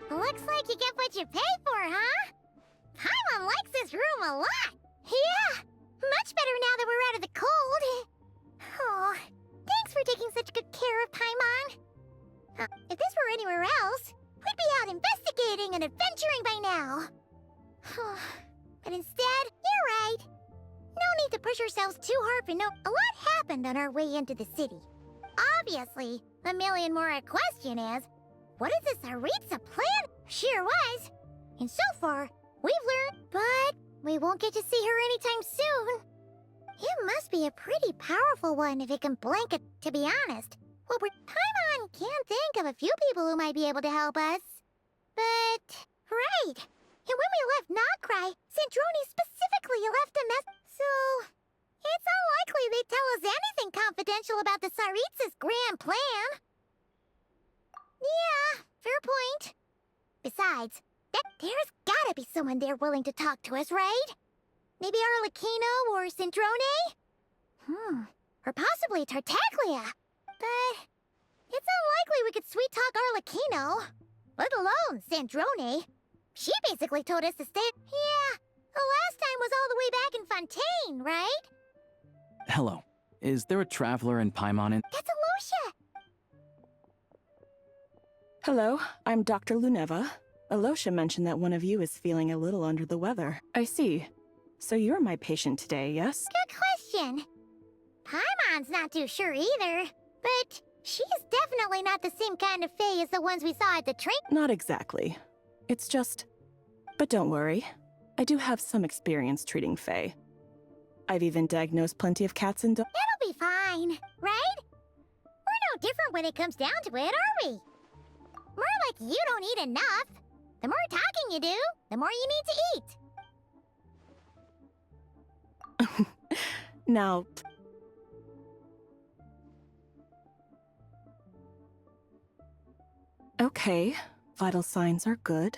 Looks like you get what you pay for, huh? Paimon likes this room a lot. Yeah, much better now that we're out of the cold. Oh, thanks for taking such good care of Paimon. If this were anywhere else, we'd be out investigating and adventuring by now. But instead, you're right. No need to push ourselves too hard for a lot happened on our way into the city. Obviously, the million more question is, what is this Tsaritsa plan? Sure was. And so far, we've learned, but we won't get to see her anytime soon. It must be a pretty powerful one if it can blanket, to be honest. Well, Paimon can't think of a few people who might be able to help us. But, right. And when we left Nocrai, Snezhnaya specifically left a message. So, it's unlikely they'd tell us anything confidential about the Tsaritsa's grand plan. Yeah, fair point. Besides, there's gotta be someone there willing to talk to us, right? Maybe Arlecchino or Snezhnaya? Or possibly Tartaglia. But it's unlikely we could sweet-talk Arlecchino. Let alone Snezhnaya. She basically told us to stay... Yeah, the last time was all the way back in Fontaine, right? Hello. Is there a traveler in Paimon in... That's Alosha! Hello, I'm Dr. Luneva. Alosha mentioned that one of you is feeling a little under the weather. I see. So you're my patient today, yes? Good question. Paimon's not too sure either, but she's definitely not the same kind of fae as the ones we saw at the train. Not exactly. It's just... But don't worry. I do have some experience treating fae. I've even diagnosed plenty of cats and dogs. That'll be fine, right? We're no different when it comes down to it, are we? More like you don't eat enough. The more talking you do, the more you need to eat. Now... Okay, vital signs are good.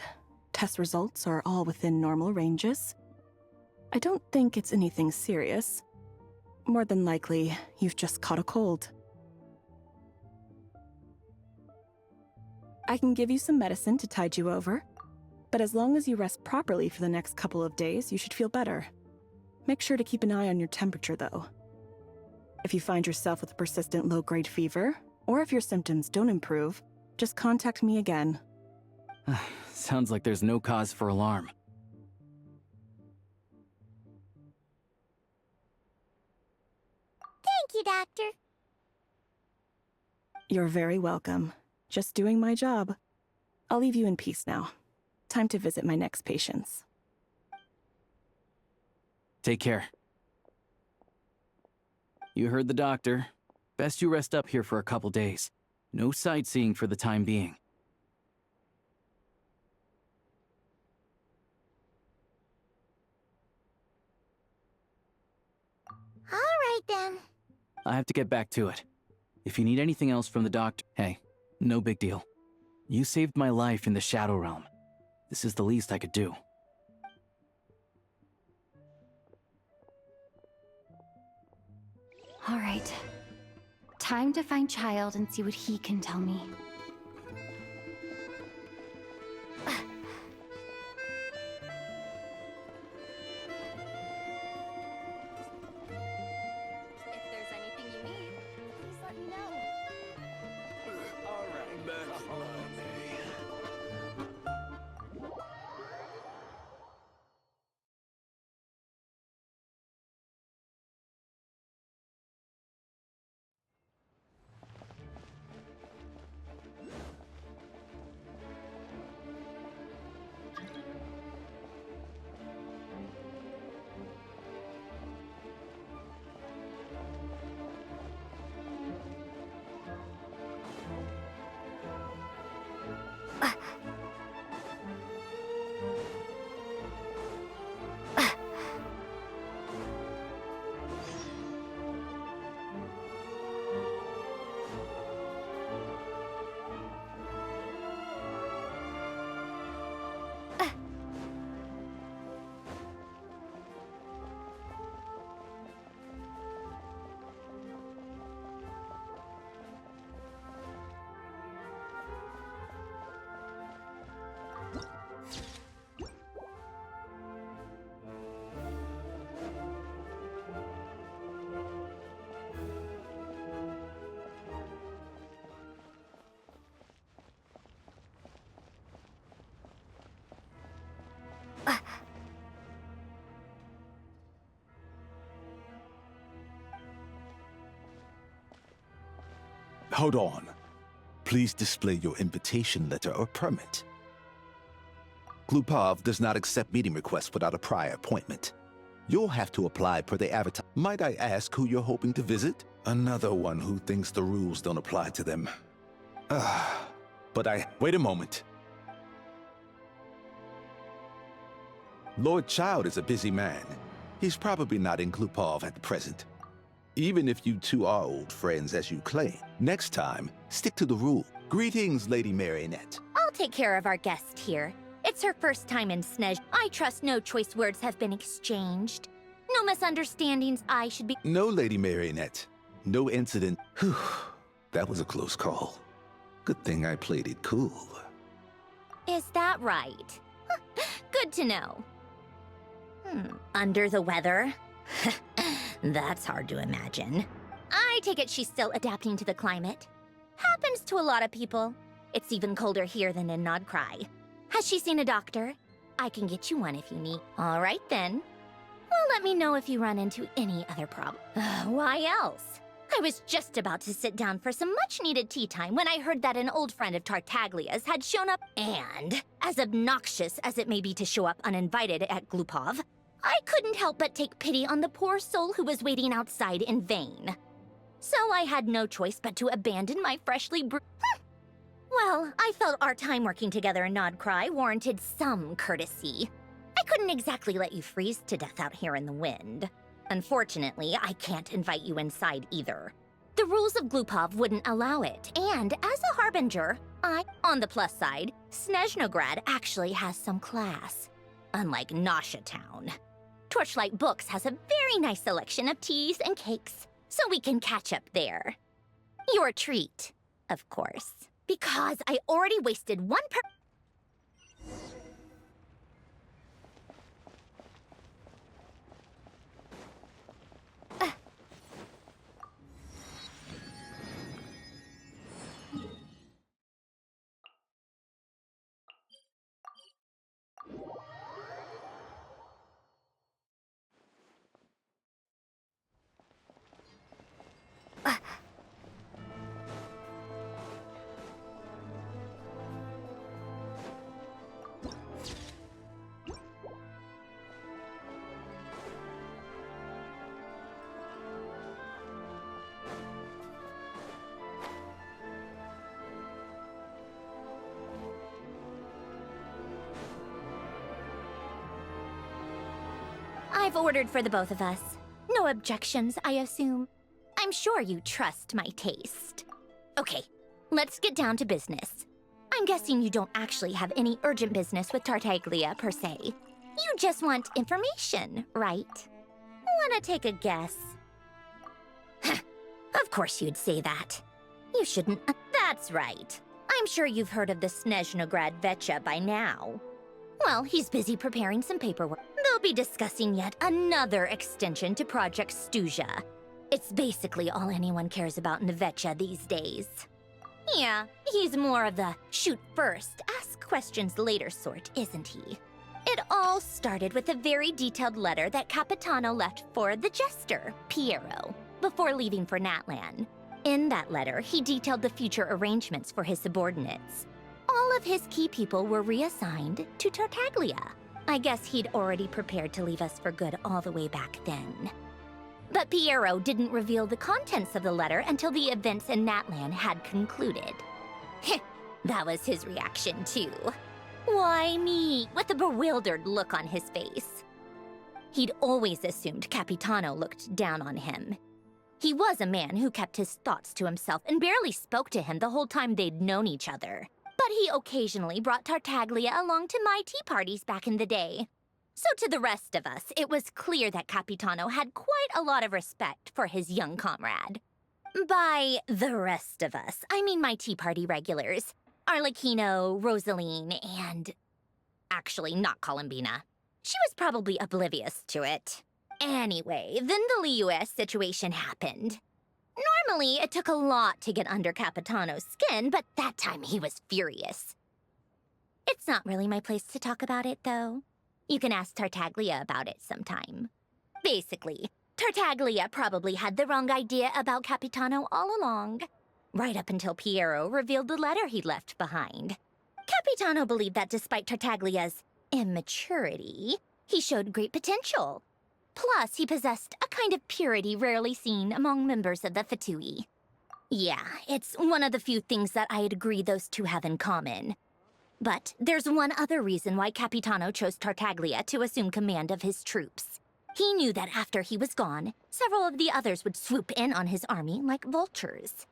Test results are all within normal ranges. I don't think it's anything serious. More than likely, you've just caught a cold. I can give you some medicine to tide you over, but as long as you rest properly for the next couple of days, you should feel better. Make sure to keep an eye on your temperature, though. If you find yourself with a persistent low-grade fever, or if your symptoms don't improve, just contact me again. Sounds like there's no cause for alarm. Thank you, Doctor. You're very welcome. Just doing my job. I'll leave you in peace now. Time to visit my next patients. Take care. You heard the doctor. Best you rest up here for a couple days. No sightseeing for the time being. All right, then. I have to get back to it. If you need anything else from the doctor, hey, no big deal. You saved my life in the Shadow Realm. This is the least I could do. All right. Time to find Child and see what he can tell me. If there's anything you need, please let me know. All right, back in line, Hold on. Please display your invitation letter or permit. Glupov does not accept meeting requests without a prior appointment. You'll have to apply per the avatar. Might I ask who you're hoping to visit? Another one who thinks the rules don't apply to them. Wait a moment. Lord Child is a busy man. He's probably not in Glupov at the present. Even if you two are old friends as you claim, next time, stick to the rule. Greetings, Lady Marionette. I'll take care of our guest here. It's her first time in Snezh. I trust no choice words have been exchanged. No misunderstandings I should be— No, Lady Marionette. No incident. Whew. That was a close call. Good thing I played it cool. Is that right? Good to know. Under the weather? That's hard to imagine. I take it she's still adapting to the climate. Happens to a lot of people. It's even colder here than in Nodcry. Has she seen a doctor? I can get you one if you need. All right then. Well, let me know if you run into any other problem. Why else? I was just about to sit down for some much-needed tea time when I heard that an old friend of Tartaglia's had shown up. And, as obnoxious as it may be to show up uninvited at Glupov, I couldn't help but take pity on the poor soul who was waiting outside in vain. So I had no choice but to abandon my freshly brewed— Well, I felt our time working together in Nodcry warranted some courtesy. I couldn't exactly let you freeze to death out here in the wind. Unfortunately, I can't invite you inside either. The rules of Glupov wouldn't allow it, and as a harbinger, on the plus side, Snezhnograd actually has some class. Unlike Nosha Town. Torchlight Books has a very nice selection of teas and cakes, so we can catch up there. Your treat, of course. Because I already wasted one I've ordered for the both of us. No objections, I assume. I'm sure you trust my taste. Okay, let's get down to business. I'm guessing you don't actually have any urgent business with Tartaglia, per se. You just want information, right? Wanna take a guess? Of course you'd say that. You shouldn't— That's right. I'm sure you've heard of the Snezhnograd Vecha by now. Well, he's busy preparing some paperwork. They'll be discussing yet another extension to Project Stuzha. It's basically all anyone cares about in Vecha these days. Yeah, he's more of the shoot first, ask questions later sort, isn't he? It all started with a very detailed letter that Capitano left for the jester, Piero, before leaving for Natlan. In that letter, he detailed the future arrangements for his subordinates. All of his key people were reassigned to Tartaglia. I guess he'd already prepared to leave us for good all the way back then. But Piero didn't reveal the contents of the letter until the events in Natlan had concluded. That was his reaction, too. Why me? With a bewildered look on his face. He'd always assumed Capitano looked down on him. He was a man who kept his thoughts to himself and barely spoke to him the whole time they'd known each other. But he occasionally brought Tartaglia along to my tea parties back in the day. So to the rest of us, it was clear that Capitano had quite a lot of respect for his young comrade. By the rest of us, I mean my tea party regulars. Arlecchino, Rosaline, and— actually, not Columbina. She was probably oblivious to it. Anyway, then the Liues situation happened. Normally, it took a lot to get under Capitano's skin, but that time he was furious. It's not really my place to talk about it, though. You can ask Tartaglia about it sometime. Basically, Tartaglia probably had the wrong idea about Capitano all along. right up until Piero revealed the letter he'd left behind. Capitano believed that despite Tartaglia's immaturity, he showed great potential. Plus, he possessed a kind of purity rarely seen among members of the Fatui. Yeah, it's one of the few things that I'd agree those two have in common. But there's one other reason why Capitano chose Tartaglia to assume command of his troops. He knew that after he was gone, several of the others would swoop in on his army like vultures.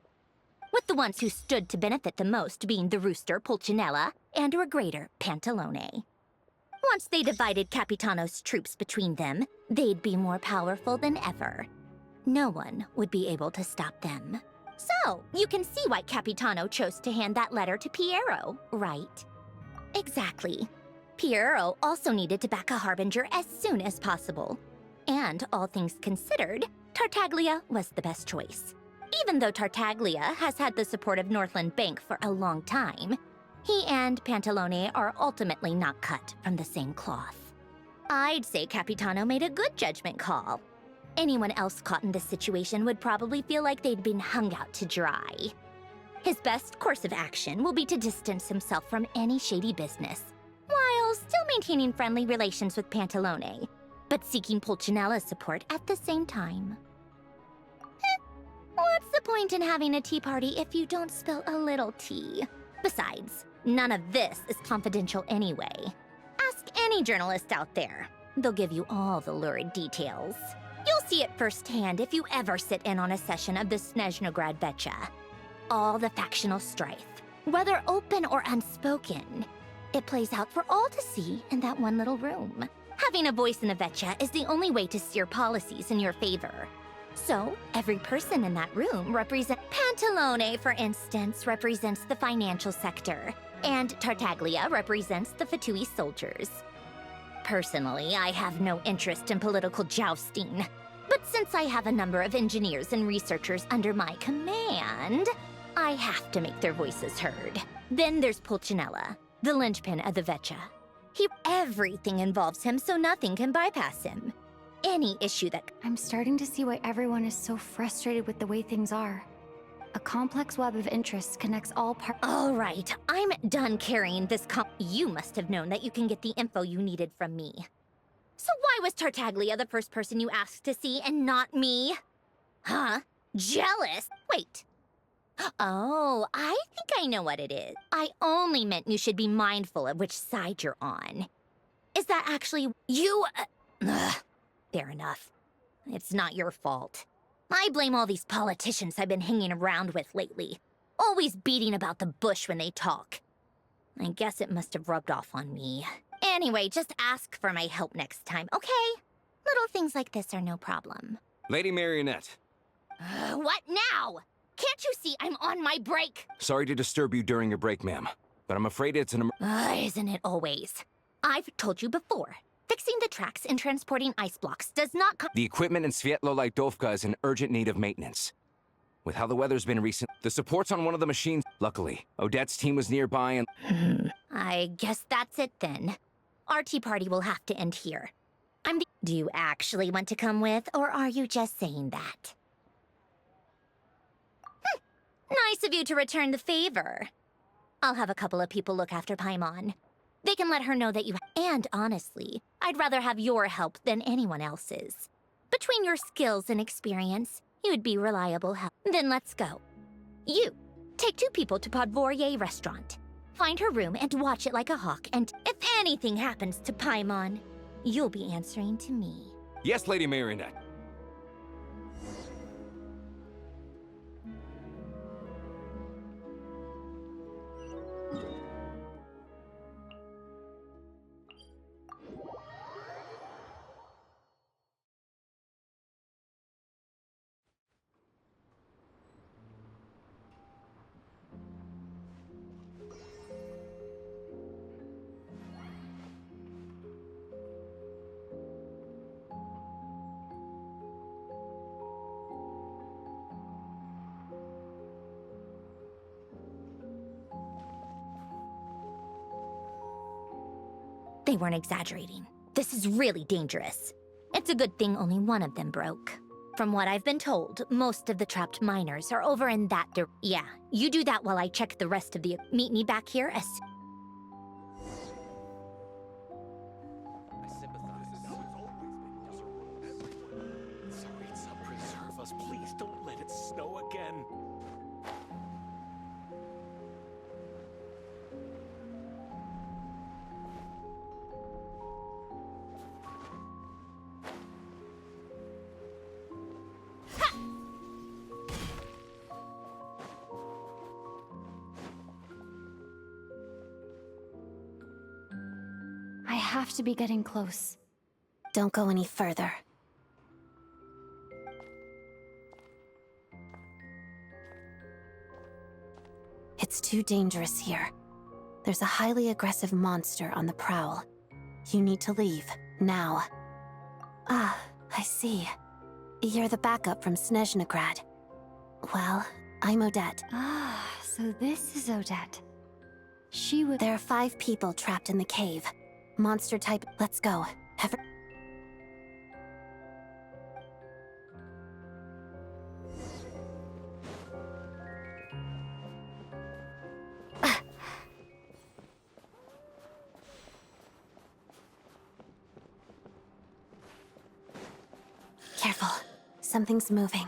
With the ones who stood to benefit the most being the rooster Pulcinella and Regrator Pantalone. Once they divided Capitano's troops between them, they'd be more powerful than ever. No one would be able to stop them. So, you can see why Capitano chose to hand that letter to Piero, right? Exactly. Piero also needed to back a harbinger as soon as possible. And all things considered, Tartaglia was the best choice. Even though Tartaglia has had the support of Northland Bank for a long time, he and Pantalone are ultimately not cut from the same cloth. I'd say Capitano made a good judgment call. Anyone else caught in this situation would probably feel like they'd been hung out to dry. His best course of action will be to distance himself from any shady business, while still maintaining friendly relations with Pantalone, but seeking Pulcinella's support at the same time. What's the point in having a tea party if you don't spill a little tea? Besides, none of this is confidential anyway. Ask any journalist out there. They'll give you all the lurid details. You'll see it firsthand if you ever sit in on a session of the Snezhnaya Vecha. All the factional strife, whether open or unspoken, it plays out for all to see in that one little room. Having a voice in the Vecha is the only way to steer policies in your favor. So, every person in that room represents... Pantalone, for instance, represents the financial sector, and Tartaglia represents the Fatui soldiers. Personally, I have no interest in political jousting, but since I have a number of engineers and researchers under my command, I have to make their voices heard. Then there's Pulcinella, the linchpin of the Vecha. Everything involves him, so nothing can bypass him. Any issue that... I'm starting to see why everyone is so frustrated with the way things are. A complex web of interests connects all parts. All right, I'm done carrying this You must have known that you can get the info you needed from me. So why was Tartaglia the first person you asked to see and not me? Huh? Jealous? Wait. Oh, I think I know what it is. I only meant you should be mindful of which side you're on. Is that actually you? Fair enough. It's not your fault. I blame all these politicians I've been hanging around with lately. Always beating about the bush when they talk. I guess it must have rubbed off on me. Anyway, just ask for my help next time, okay? Little things like this are no problem. Lady Marionette. What now? Can't you see I'm on my break? Sorry to disturb you during your break, ma'am, but I'm afraid it's an Isn't it always? I've told you before. Fixing the tracks and transporting ice blocks does not The equipment in Svietlo-Lightovka is in urgent need of maintenance. With how the weather's been recent, the support's on one of the machines. Luckily, Odette's team was nearby and... I guess that's it then. Our tea party will have to end here. Do you actually want to come with, or are you just saying that? Nice of you to return the favor. I'll have a couple of people look after Paimon. They can let her know that you... And honestly, I'd rather have your help than anyone else's. Between your skills and experience, you'd be reliable help. Then let's go. You, take 2 people to Podvorye restaurant. Find her room and watch it like a hawk, and if anything happens to Paimon, you'll be answering to me. Yes, Lady Marionette. They weren't exaggerating. This is really dangerous. It's a good thing only one of them broke. From what I've been told, most of the trapped miners are over in that Yeah, you do that while I check the rest of the... Meet me back here as... Tsaritsa, preserve us. Please don't let it snow again. I have to be getting close. Don't go any further. It's too dangerous here. There's a highly aggressive monster on the prowl. You need to leave, now. Ah, I see. You're the backup from Snezhnaya. Well, I'm Oddette. Ah, so this is Oddette. She would... There are 5 people trapped in the cave. Monster type, let's go. Careful. Something's moving.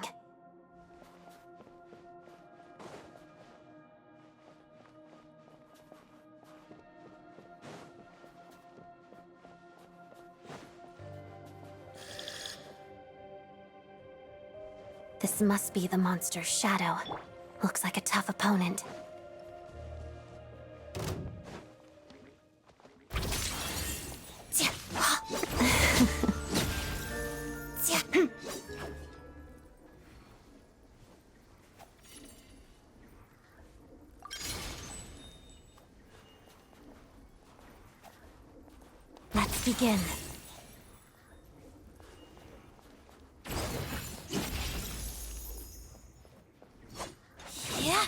This must be the monster's shadow. Looks like a tough opponent. Let's begin. Yeah.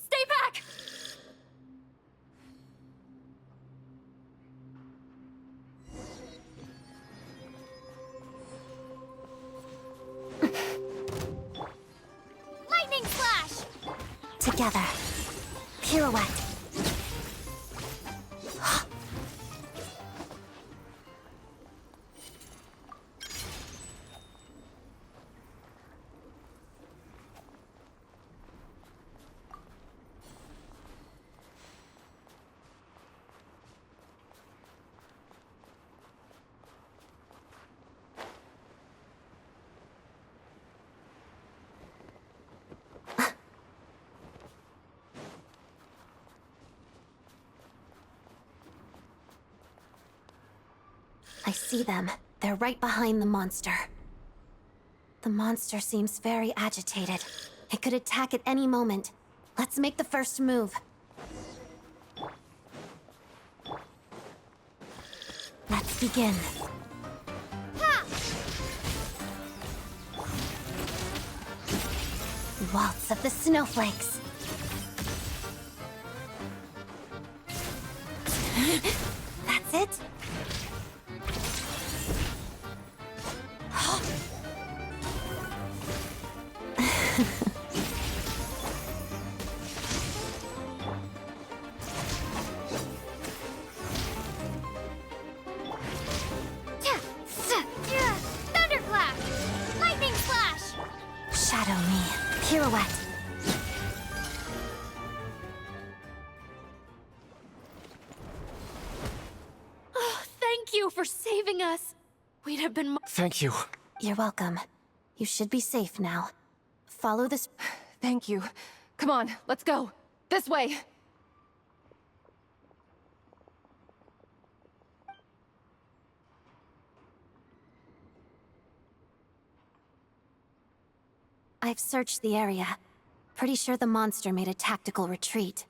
Stay back! Lightning slash! Together. Pirouette. I see them. They're right behind the monster. The monster seems very agitated. It could attack at any moment. Let's make the first move. Let's begin. Ha! Waltz of the snowflakes. That's it? Thunderclap! Lightning slash! Shadow me. Pirouette. Oh, thank you for saving us. We'd have been... Thank you. You're welcome. You should be safe now. Follow this... Thank you. Come on, let's go. This way! I've searched the area. Pretty sure the monster made a tactical retreat.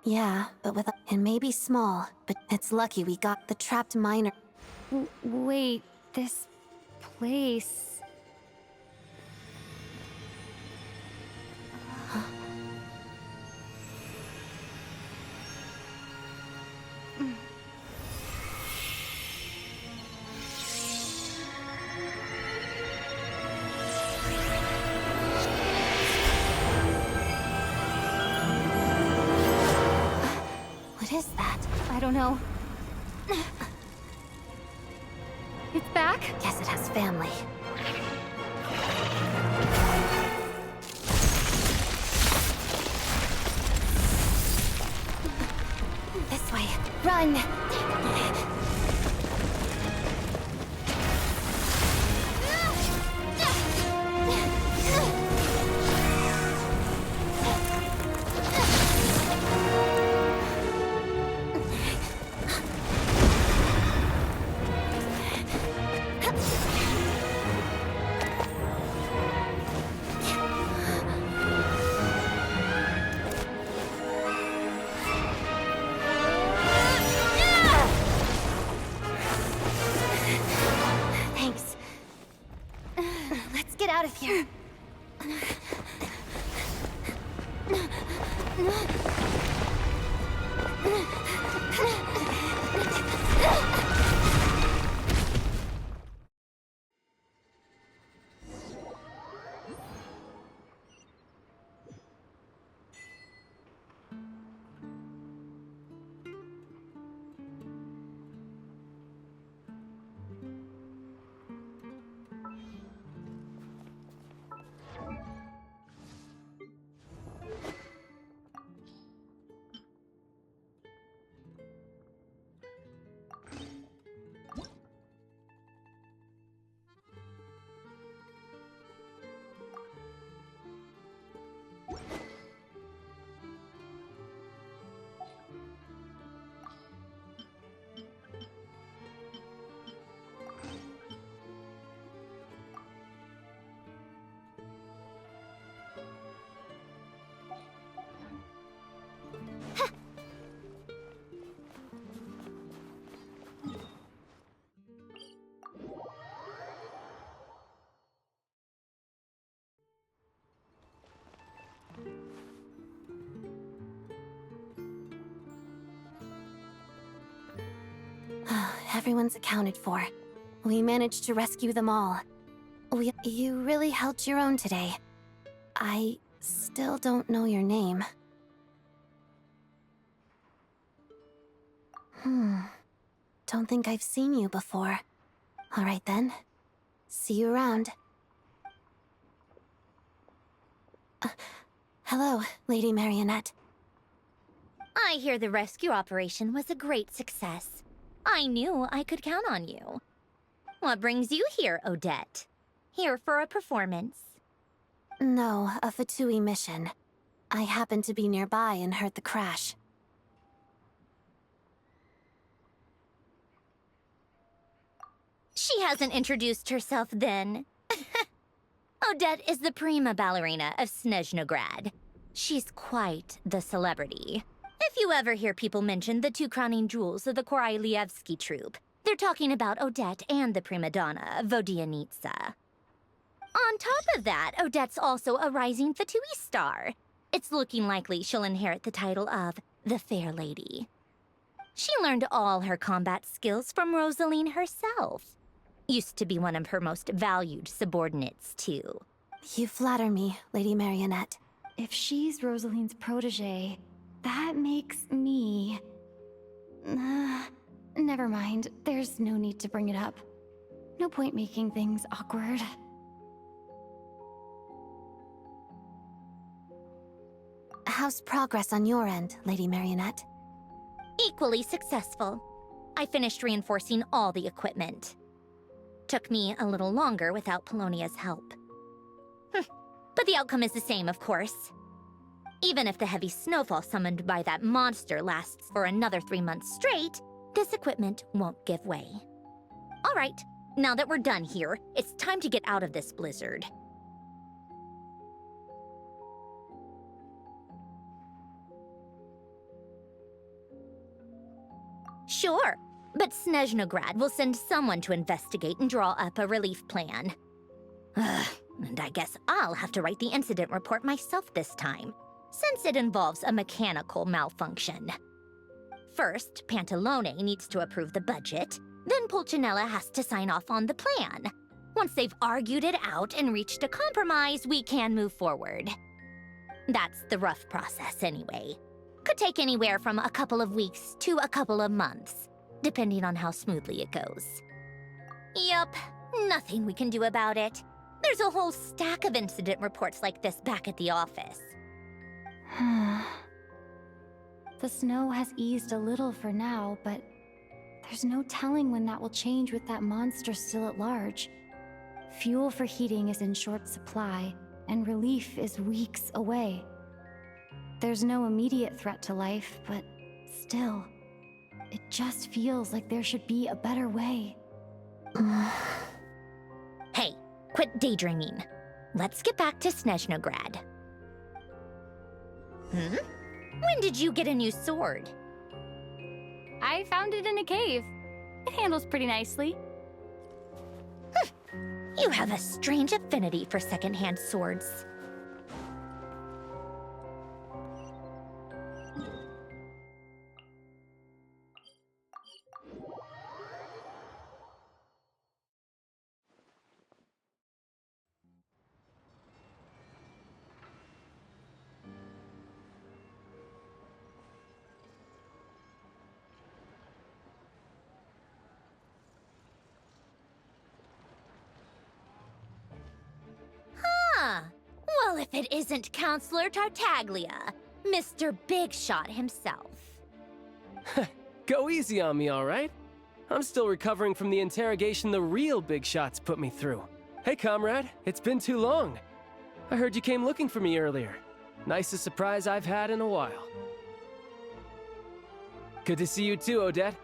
Yeah, but it may be small, but it's lucky we got the trapped miner. Wait, this place... What is that? I don't know. It's back? Guess it has family. This way. Run! Thanks. Let's get out of here. Everyone's accounted for. We managed to rescue them all. You really held your own today. I still don't know your name. Don't think I've seen you before. All right then. See you around. Hello, Lady Marionette. I hear the rescue operation was a great success. I knew I could count on you. What brings you here, Oddette? Here for a performance? No, a Fatui mission. I happened to be nearby and heard the crash. She hasn't introduced herself then. Oddette is the prima ballerina of Snezhnaya. She's quite the celebrity. If you ever hear people mention the two crowning jewels of the Korailievsky troupe, they're talking about Oddette and the prima donna, Vodianitsa. On top of that, Odette's also a rising Fatui star. It's looking likely she'll inherit the title of the Fair Lady. She learned all her combat skills from Rosaline herself. Used to be one of her most valued subordinates, too. You flatter me, Lady Marionette. If she's Rosaline's protege, that makes me... never mind. There's no need to bring it up. No point making things awkward. How's progress on your end, Lady Marionette? Equally successful. I finished reinforcing all the equipment. Took me a little longer without Polonia's help. But the outcome is the same, of course. Even if the heavy snowfall summoned by that monster lasts for another 3 months straight, this equipment won't give way. All right, now that we're done here, it's time to get out of this blizzard. Sure, but Snezhnograd will send someone to investigate and draw up a relief plan. And I guess I'll have to write the incident report myself this time, since it involves a mechanical malfunction. First, Pantalone needs to approve the budget, then Pulcinella has to sign off on the plan. Once they've argued it out and reached a compromise, we can move forward. That's the rough process anyway. Could take anywhere from a couple of weeks to a couple of months, depending on how smoothly it goes. Yup, nothing we can do about it. There's a whole stack of incident reports like this back at the office. The snow has eased a little for now, but there's no telling when that will change with that monster still at large. Fuel for heating is in short supply, and relief is weeks away. There's no immediate threat to life, but still, it just feels like there should be a better way. Hey, quit daydreaming. Let's get back to Snezhnograd. When did you get a new sword? I found it in a cave. It handles pretty nicely. You have a strange affinity for secondhand swords. Well, if it isn't Counselor Tartaglia, Mr. Big Shot himself. Go easy on me, all right? I'm still recovering from the interrogation the real Big Shots put me through. Hey, comrade, it's been too long. I heard you came looking for me earlier. Nicest surprise I've had in a while. Good to see you too, Oddette.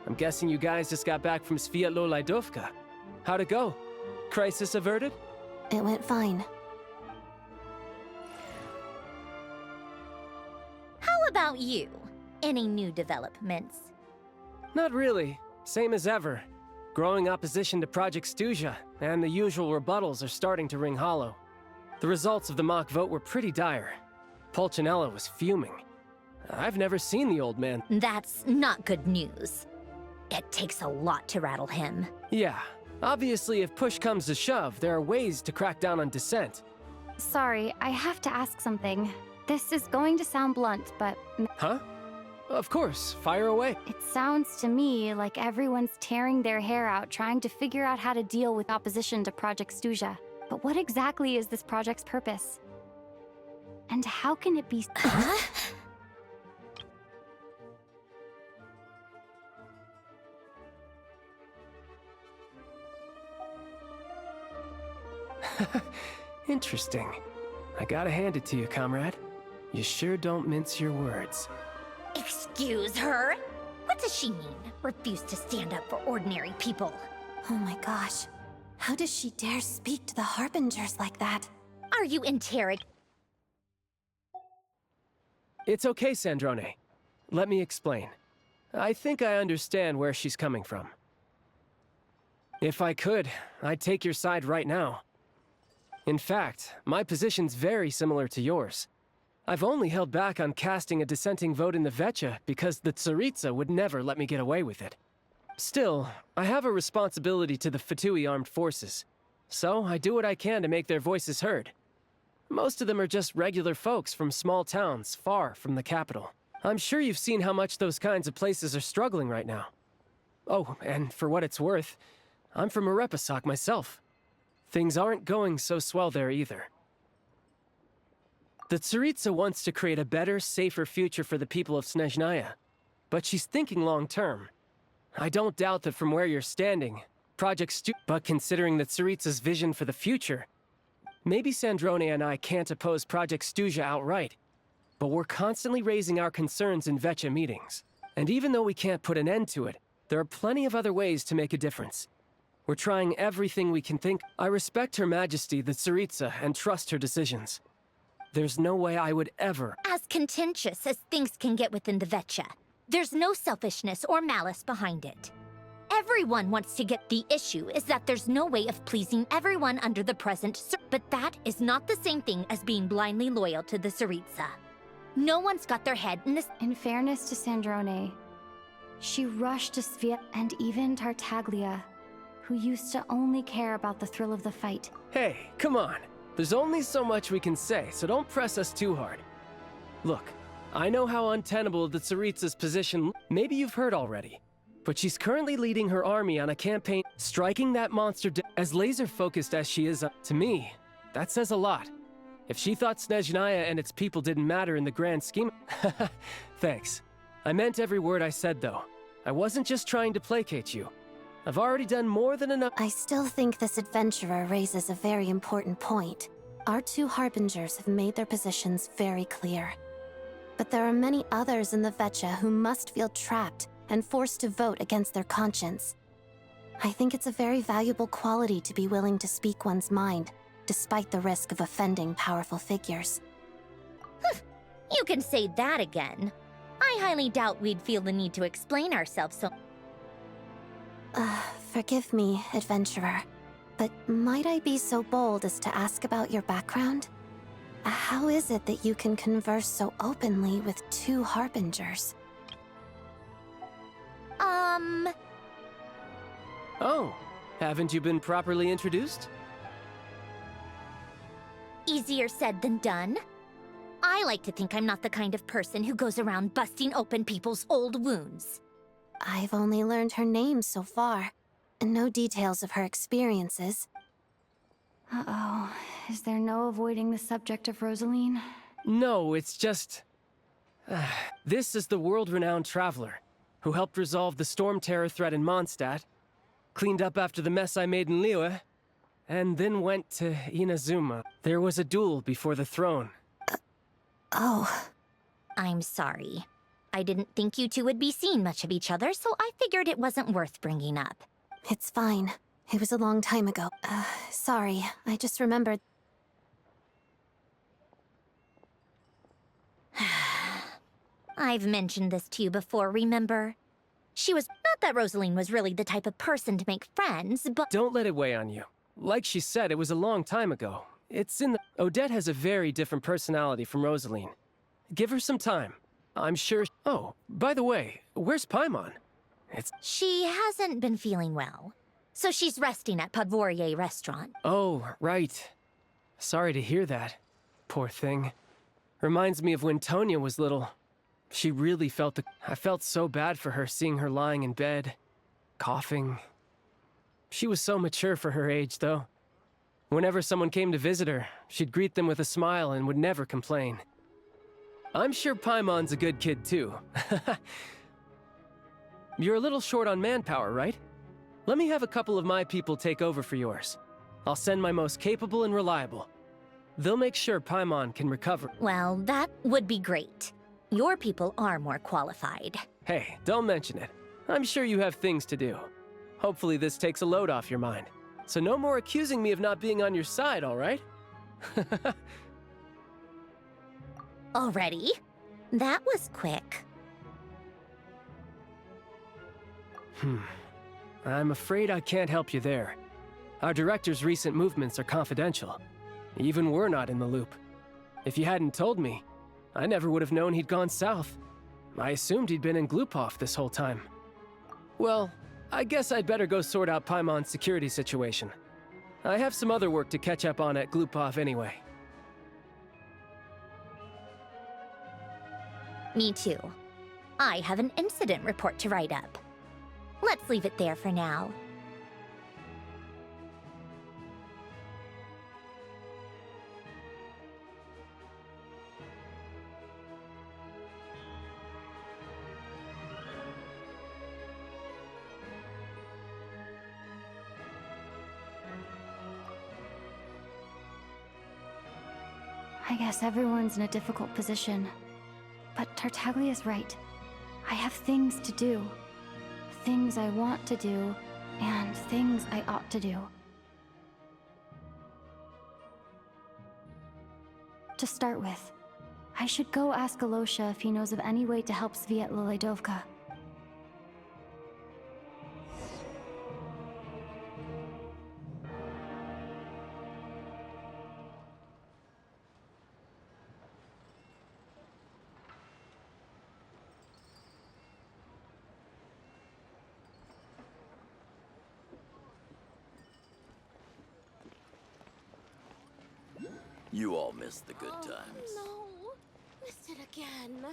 I'm guessing you guys just got back from Sviatlo-Lajdovka. How'd it go? Crisis averted? It went fine. How about you? Any new developments? Not really. Same as ever. Growing opposition to Project Stuzha, and the usual rebuttals are starting to ring hollow. The results of the mock vote were pretty dire. Pulcinella was fuming. I've never seen the old man. That's not good news. It takes a lot to rattle him. Yeah. Obviously, if push comes to shove, there are ways to crack down on dissent. Sorry, I have to ask something. This is going to sound blunt, but... Huh? Of course, fire away. It sounds to me like everyone's tearing their hair out trying to figure out how to deal with opposition to Project Stuzha. But what exactly is this project's purpose? And how can it be... Interesting. I gotta hand it to you, comrade. You sure don't mince your words. Excuse her? What does she mean? Refuse to stand up for ordinary people. Oh my gosh. How does she dare speak to the Harbingers like that? Are you interrogating? It's okay, Sandrone. Let me explain. I think I understand where she's coming from. If I could, I'd take your side right now. In fact, my position's very similar to yours. I've only held back on casting a dissenting vote in the Vecha because the Tsaritsa would never let me get away with it. Still, I have a responsibility to the Fatui armed forces, so I do what I can to make their voices heard. Most of them are just regular folks from small towns far from the capital. I'm sure you've seen how much those kinds of places are struggling right now. Oh, and for what it's worth, I'm from Arepasak myself. Things aren't going so swell there either. The Tsaritsa wants to create a better, safer future for the people of Snezhnaya, but she's thinking long-term. I don't doubt that from where you're standing, but considering the Tsaritsa's vision for the future, maybe Sandrone and I can't oppose Project Stuzha outright, but we're constantly raising our concerns in Vecha meetings. And even though we can't put an end to it, there are plenty of other ways to make a difference. We're trying everything we can think. I respect Her Majesty, the Tsaritsa, and trust her decisions. There's no way I would ever... As contentious as things can get within the Vecha, There's no selfishness or malice behind it. Everyone wants to get. The issue is that there's no way of pleasing everyone under the present but that is not the same thing as being blindly loyal to the Tsaritsa. No one's got their head in this. In fairness to Sandrone, she rushed to Svea and even Tartaglia, who used to only care about the thrill of the fight. Hey, come on. There's only so much we can say, so don't press us too hard. Look, I know how untenable the Tsaritsa's position. Maybe you've heard already. But she's currently leading her army on a campaign, striking that monster as laser-focused as she is. To me, that says a lot. If she thought Snezhnaya and its people didn't matter in the grand scheme... Thanks. I meant every word I said, though. I wasn't just trying to placate you. I've already done more than enough. I still think this adventurer raises a very important point. Our two harbingers have made their positions very clear. But there are many others in the Vetcha who must feel trapped and forced to vote against their conscience. I think it's a very valuable quality to be willing to speak one's mind, despite the risk of offending powerful figures. You can say that again. I highly doubt we'd feel the need to explain ourselves so... Forgive me, adventurer, but might I be so bold as to ask about your background? How is it that you can converse so openly with two harbingers? Oh, haven't you been properly introduced? Easier said than done. I like to think I'm not the kind of person who goes around busting open people's old wounds. I've only learned her name so far, and no details of her experiences. Uh-oh. Is there no avoiding the subject of Rosaline? No, it's just... This is the world-renowned traveler, who helped resolve the storm terror threat in Mondstadt, cleaned up after the mess I made in Liyue, and then went to Inazuma. There was a duel before the throne. Oh. I'm sorry. I didn't think you two would be seeing much of each other, so I figured it wasn't worth bringing up. It's fine. It was a long time ago. Sorry, I just remembered... I've mentioned this to you before, remember? She was... Not that Rosaline was really the type of person to make friends, but... Don't let it weigh on you. Like she said, it was a long time ago. It's in the... Oddette has a very different personality from Rosaline. Give her some time. I'm sure... Oh, by the way, where's Paimon? She hasn't been feeling well, so she's resting at Podvorier restaurant. Oh, right. Sorry to hear that. Poor thing. Reminds me of when Tonya was little. She really felt the... I felt so bad for her seeing her lying in bed, coughing. She was so mature for her age, though. Whenever someone came to visit her, she'd greet them with a smile and would never complain. I'm sure Paimon's a good kid, too. You're a little short on manpower, right? Let me have a couple of my people take over for yours. I'll send my most capable and reliable. They'll make sure Paimon can recover. Well, that would be great. Your people are more qualified. Hey, don't mention it. I'm sure you have things to do. Hopefully this takes a load off your mind. So no more accusing me of not being on your side, all right? Already? That was quick. I'm afraid I can't help you there. Our director's recent movements are confidential. Even we're not in the loop. If you hadn't told me, I never would have known he'd gone south. I assumed he'd been in Glupov this whole time. Well, I guess I'd better go sort out Paimon's security situation. I have some other work to catch up on at Glupov anyway. Me too. I have an incident report to write up. Let's leave it there for now. I guess everyone's in a difficult position. But Tartaglia's right. I have things to do. Things I want to do, and things I ought to do. To start with, I should go ask Alosha if he knows of any way to help Svietla Ledovka. You all missed the good times. No, missed it again.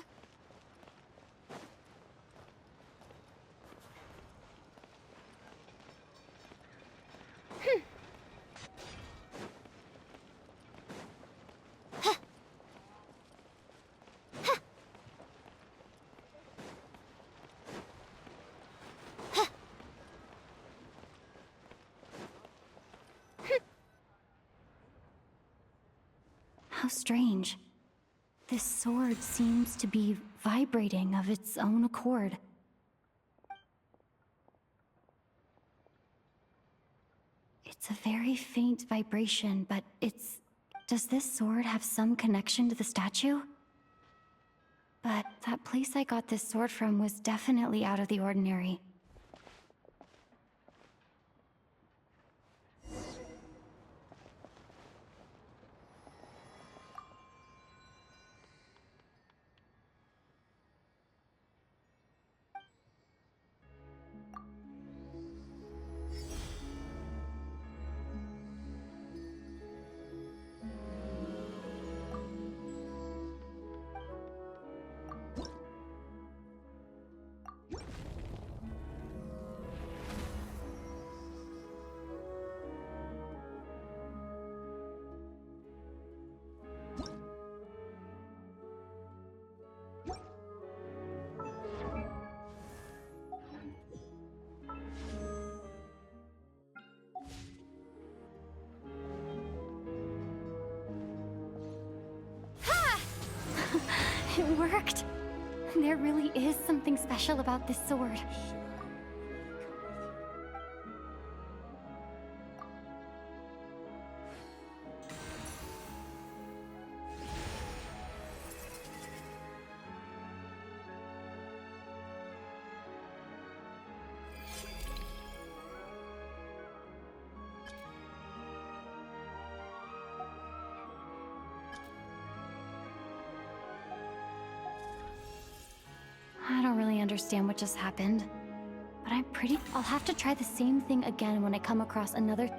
How strange. This sword seems to be vibrating of its own accord. It's a very faint vibration, but it's... Does this sword have some connection to the statue? But that place I got this sword from was definitely out of the ordinary. It worked! There really is something special about this sword. I don't really understand what just happened, but I'll have to try the same thing again when I come across another...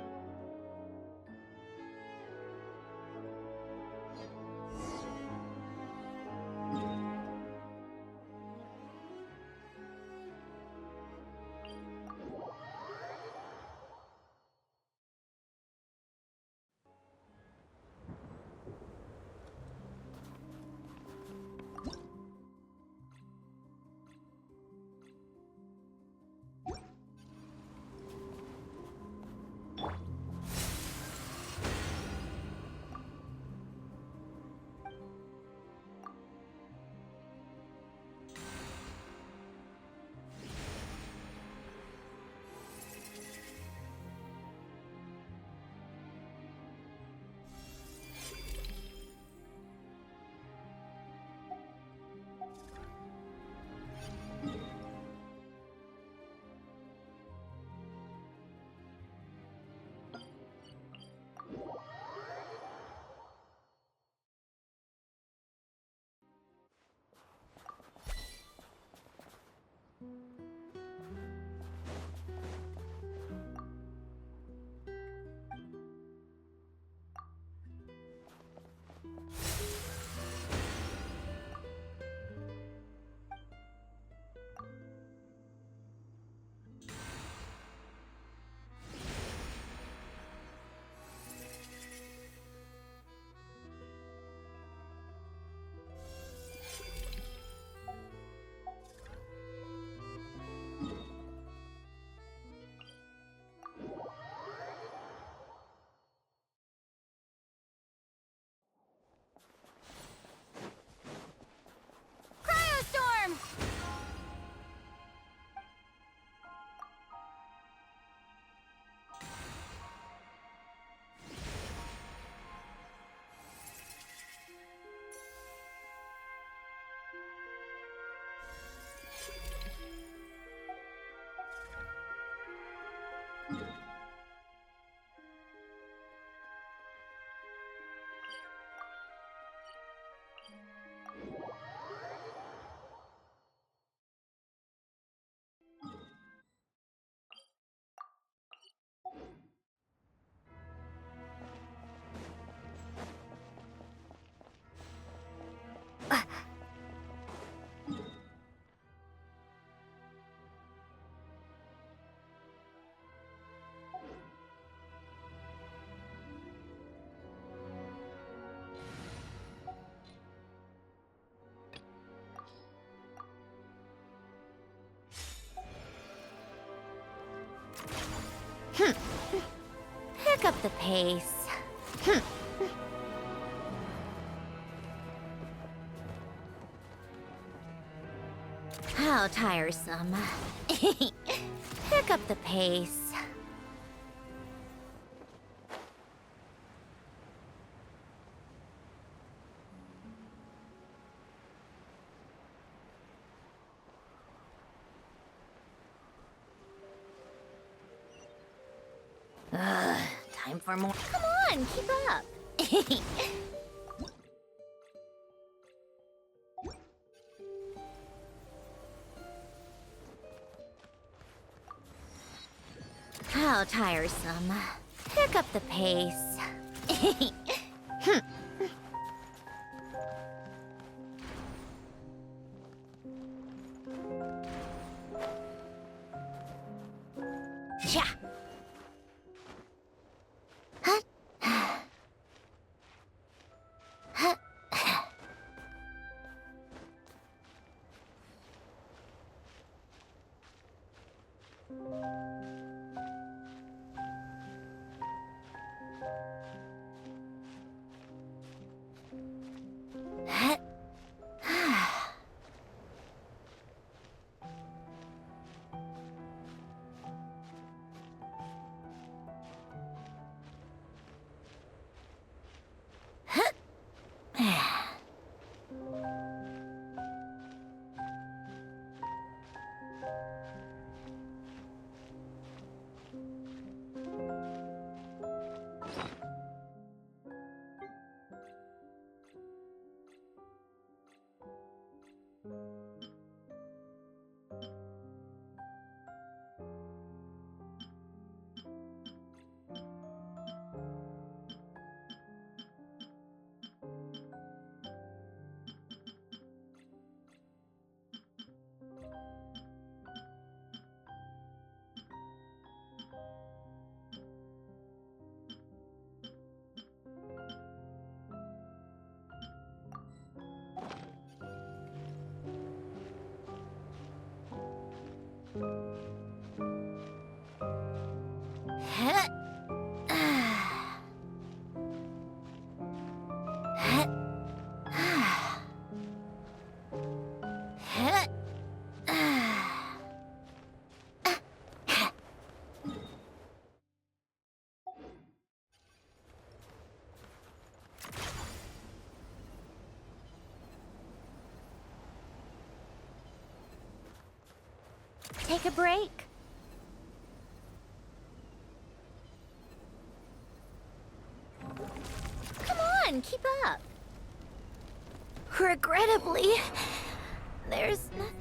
Cryostorm! Pick up the pace. How tiresome. Pick up the pace. Time for more. Come on, keep up. How tiresome. Pick up the pace. Yeah. Take a break. Come on, keep up. Regrettably, there's nothing.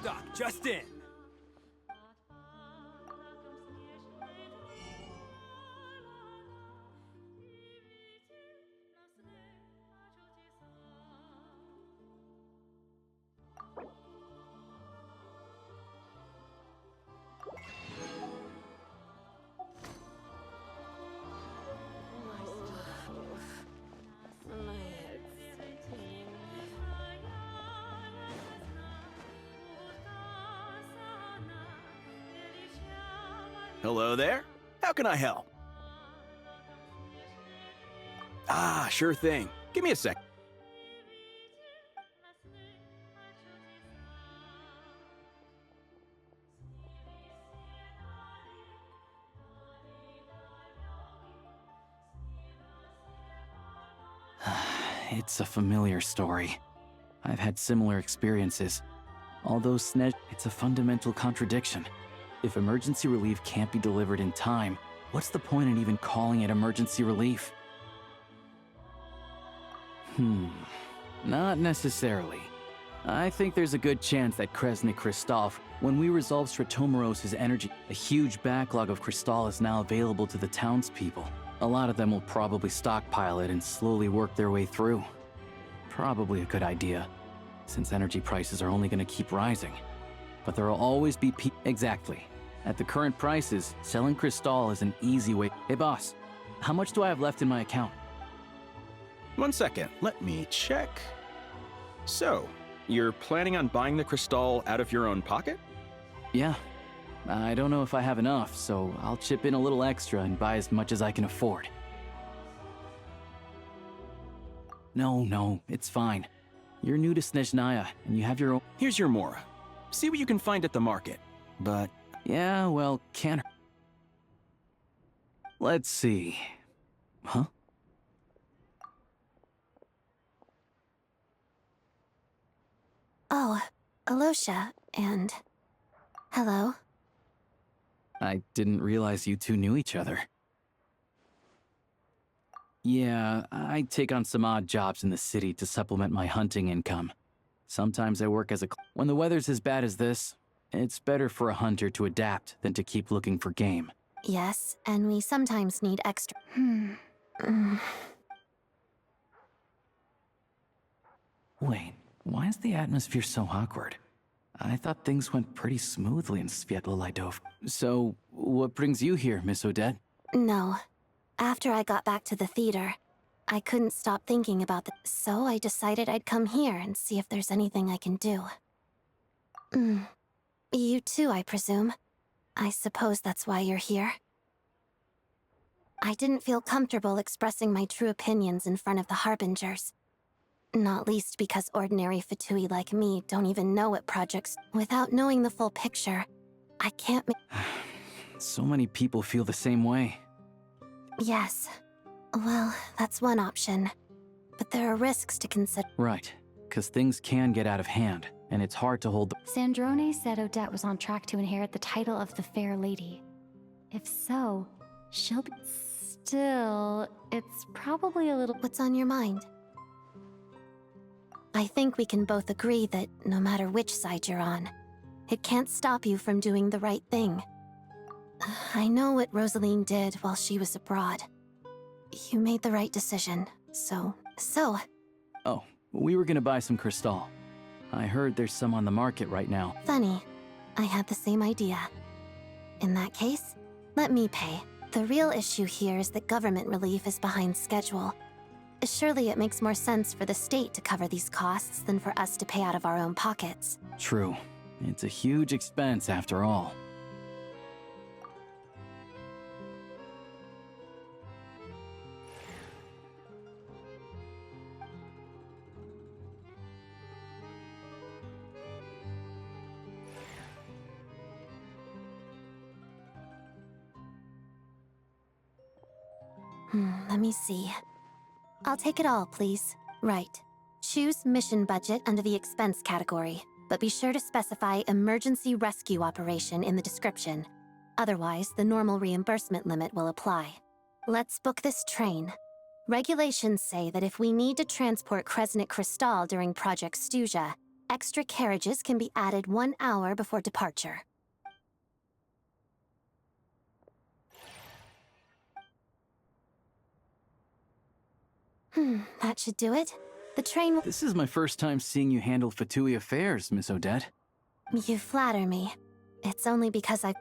stock just in. Hello there. How can I help? Ah, sure thing. Give me a sec. It's a familiar story. I've had similar experiences. Although it's a fundamental contradiction. If emergency relief can't be delivered in time, what's the point in even calling it emergency relief? Not necessarily. I think there's a good chance that Kresnik Kristall, when we resolve Stratomoros's energy, a huge backlog of Kristall is now available to the townspeople. A lot of them will probably stockpile it and slowly work their way through. Probably a good idea, since energy prices are only going to keep rising. But there will always be Exactly. At the current prices, selling Kristall is an easy way. Hey boss, how much do I have left in my account? 1 second, let me check. So, you're planning on buying the Kristall out of your own pocket? Yeah. I don't know if I have enough, so I'll chip in a little extra and buy as much as I can afford. No, it's fine. You're new to Snezhnaya, and you have your own— Here's your Mora. See what you can find at the market. But... Yeah, well, can't— Let's see. Huh? Oh, Alosha, and... Hello? I didn't realize you two knew each other. Yeah, I take on some odd jobs in the city to supplement my hunting income. Sometimes I work as a— When the weather's as bad as this, it's better for a hunter to adapt than to keep looking for game. Yes, and we sometimes need extra... Wait, why is the atmosphere so awkward? I thought things went pretty smoothly in Svietlolaidov. So, what brings you here, Miss Oddette? No. After I got back to the theater, I couldn't stop thinking about so I decided I'd come here and see if there's anything I can do. You too, I presume. I suppose that's why you're here. I didn't feel comfortable expressing my true opinions in front of the Harbingers. Not least because ordinary Fatui like me don't even know what projects... Without knowing the full picture, I can't So many people feel the same way. Yes. Well, that's one option. But there are risks to consider. Right, because things can get out of hand, and it's hard to hold the— Sandrone said Oddette was on track to inherit the title of the Fair Lady. If so, she'll be... Still, it's probably a little... What's on your mind? I think we can both agree that no matter which side you're on, it can't stop you from doing the right thing. I know what Rosaline did while she was abroad. You made the right decision, so... Oh, we were gonna buy some Kristall. I heard there's some on the market right now. Funny. I had the same idea. In that case, let me pay. The real issue here is that government relief is behind schedule. Surely it makes more sense for the state to cover these costs than for us to pay out of our own pockets. True. It's a huge expense after all. Let me see. I'll take it all, please. Right. Choose mission budget under the expense category, but be sure to specify emergency rescue operation in the description. Otherwise, the normal reimbursement limit will apply. Let's book this train. Regulations say that if we need to transport Kresnik Kristall during Project Stuja, Extra carriages can be added 1 hour before departure. That should do it. The train will— This is my first time seeing you handle Fatui affairs, Miss Oddette. You flatter me. It's only because I—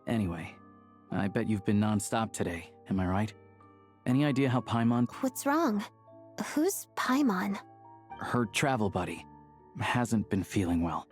Anyway, I bet you've been non-stop today, am I right? Any idea how Paimon— What's wrong? Who's Paimon? Her travel buddy hasn't been feeling well.